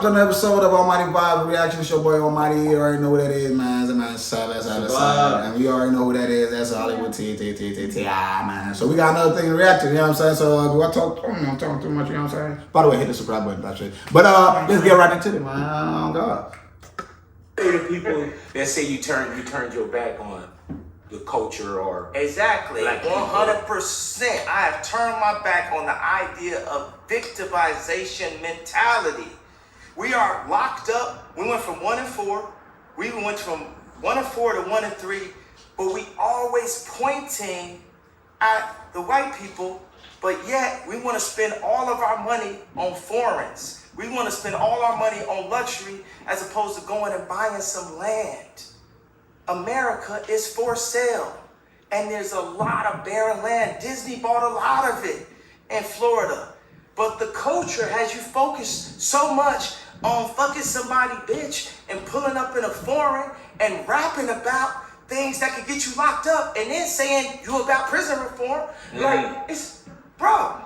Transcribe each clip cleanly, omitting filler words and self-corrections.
to another episode of Almighty Vibe Reaction. It's your boy Almighty. You already know what that is, man. That's side. And we already know who that is. That's Hollywood man. So we got another thing to react to, you know what I'm saying? So do I talk? I'm talking too much, you know what I'm saying? By the way, hit the subscribe button, that shit. But let's get right into it, man. Oh, God. The people that say you turned your back on the culture or exactly black 100%. I have turned my back on the idea of victimization mentality. We are locked up. We went from 1 and 4. We went from 1 and 4 to 1 and 3. But we always pointing at the white people. But yet we want to spend all of our money on foreigns. We want to spend all our money on luxury as opposed to going and buying some land. America is for sale. And there's a lot of barren land. Disney bought a lot of it in Florida. But the culture has you focused so much on fucking somebody bitch and pulling up in a foreign and rapping about things that could get you locked up and then saying you about prison reform. Like, it's, bro,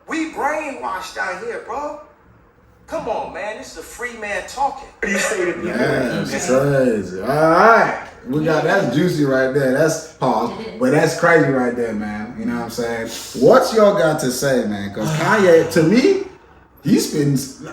we brainwashed out here, bro. Come on, man. This is a free man talking. What do you say to people? That's crazy. All right. We got, that's juicy right there. That's pause. But that's crazy right there, man. You know what I'm saying? What's y'all got to say, man? Because Kanye, to me, he spends,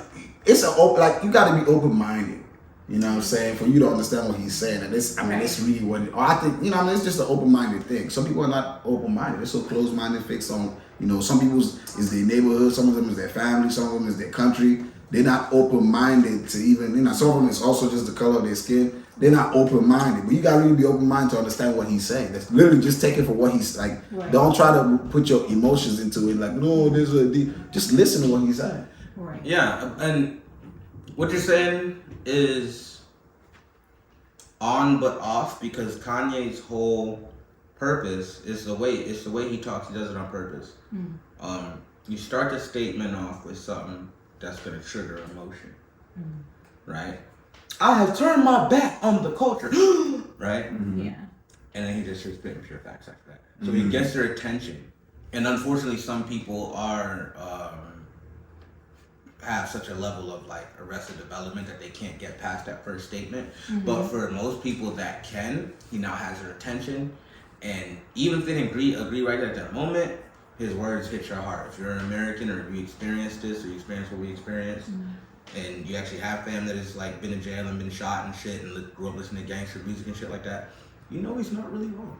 it's a, like, you got to be open-minded. You know what I'm saying? For you to understand what he's saying. And this, I mean, it's really what, or I think, you know, I mean, it's just an open-minded thing. Some people are not open-minded. They're so closed-minded, fixed on, you know, some people's is their neighborhood, some of them is their family, some of them is their country. They're not open-minded to even, you know, some of them is also just the color of their skin. They're not open-minded. But you got to really be open-minded to understand what he's saying. That's literally just take it for what he's like. Right. Don't try to put your emotions into it. Like, no, there's a deep. Just listen to what he's saying. Right. Yeah, and what you're saying is on but off, because Kanye's whole purpose is the way he talks. He does it on purpose. You start the statement off with something that's going to trigger emotion, right? I have turned my back on the culture, right? Yeah. And then he just starts spitting pure facts after that. So he gets their attention. And unfortunately, some people are have such a level of like arrested development that they can't get past that first statement. But for most people that can, he now has their attention. And even if they didn't agree right at that moment, his words hit your heart. If you're an American or if you experience this or you experience what we experienced, and you actually have family that has like been in jail and been shot and shit and grew up listening to gangster music and shit like that, you know he's not really wrong.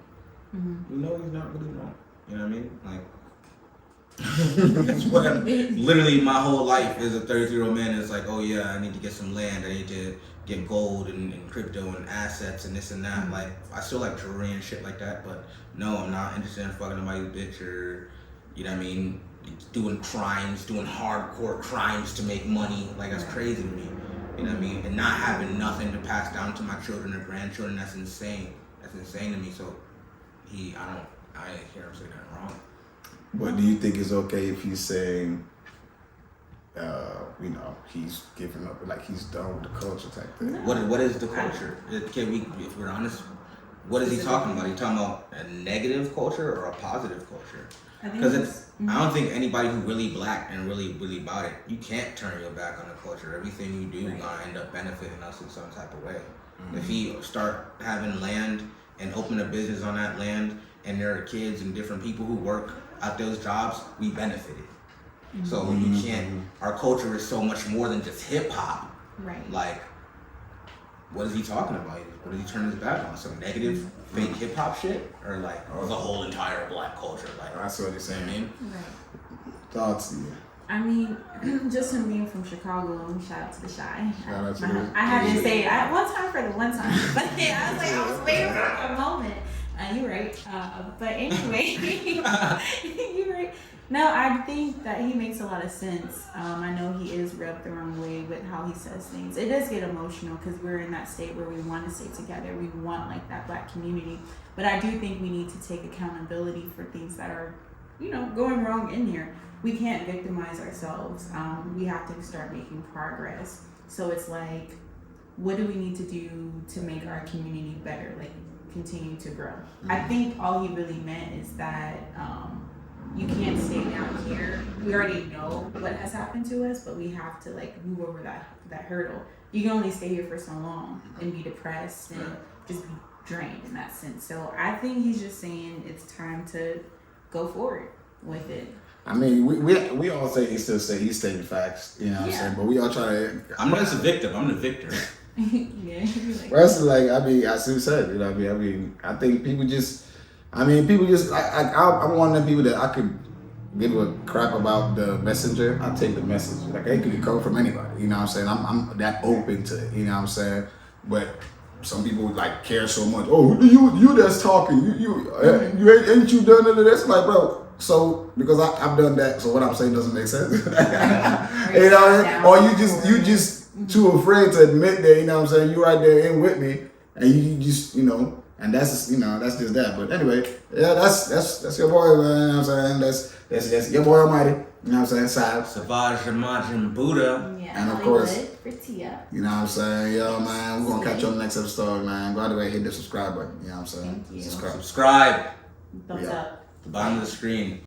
You know he's not really wrong. You know what I mean? Like, that's what literally my whole life as a 33-year-old man is like, oh yeah, I need to get some land, I need to get gold and crypto and assets and this and that. Like, I still like jewelry and shit like that, but no, I'm not interested in fucking nobody's bitch or, you know what I mean, doing crimes, doing hardcore crimes to make money. Like, that's crazy to me. You know what I mean? And not having nothing to pass down to my children or grandchildren, that's insane. That's insane to me. So I hear him say that wrong. But do you think it's okay if he's saying, you know, he's giving up, like he's done with the culture type thing? What is the culture? Can we, if we're honest, what is he talking about? He talking about a negative culture or a positive culture? Because I don't think anybody who really black and really about it, you can't turn your back on the culture. Everything you do gonna end up benefiting us in some type of way. If he start having land and open a business on that land, and there are kids and different people who work at those jobs, we benefited. So you can't. Our culture is so much more than just hip hop. Right. Like, what is he talking about? What is he turning his back on? Some negative fake hip hop shit, or like the whole entire black culture? Like, that's what he's saying. Right. Thoughts? I mean, just him being from Chicago, shout out to the Shy. Shout out to I had to say it one time for the one time, but yeah, I was like, I was waiting for a moment. You're right. But anyway, you're right. No, I think that he makes a lot of sense. I know he is rubbed the wrong way with how he says things. It does get emotional because we're in that state where we want to stay together. We want like that black community. But I do think we need to take accountability for things that are, you know, going wrong in here. We can't victimize ourselves. We have to start making progress. So it's like, what do we need to do to make our community better? Like, continue to grow. I think all he really meant is that you can't stay down here. We already know what has happened to us, but we have to like move over that hurdle. You can only stay here for so long and be depressed and just be drained in that sense. So I think he's just saying it's time to go forward with it. I mean, we all say he's stating facts, you know what I'm saying? But we all try to. I'm not just a victim. I'm the victor. Yeah. That's like, I mean, as Sue said, you know what I mean? I think people just, I'm one of them people that I could give a crap about the messenger. I take the message. Like, it could come from anybody, you know what I'm saying? I'm that open to it, you know what I'm saying? But some people like care so much. Oh, you that's talking. You ain't you done none of this? Like, bro. So because I've done that, so what I'm saying doesn't make sense. You know, or you just too afraid to admit that, you know what I'm saying, you right there in with me, and you just, you know, and that's just that. But anyway, yeah, that's your boy, man, you know what I'm saying? That's your boy Almighty, you know what I'm saying? Savage, Imagine, Buddha. Yeah, and of course, for Tia. you know what I'm saying? Yo, man, we're gonna catch you on the next episode, man. Go out the way, hit the subscribe button, you know what I'm saying? Thank you. Subscribe. Thumbs up. The bottom of the screen.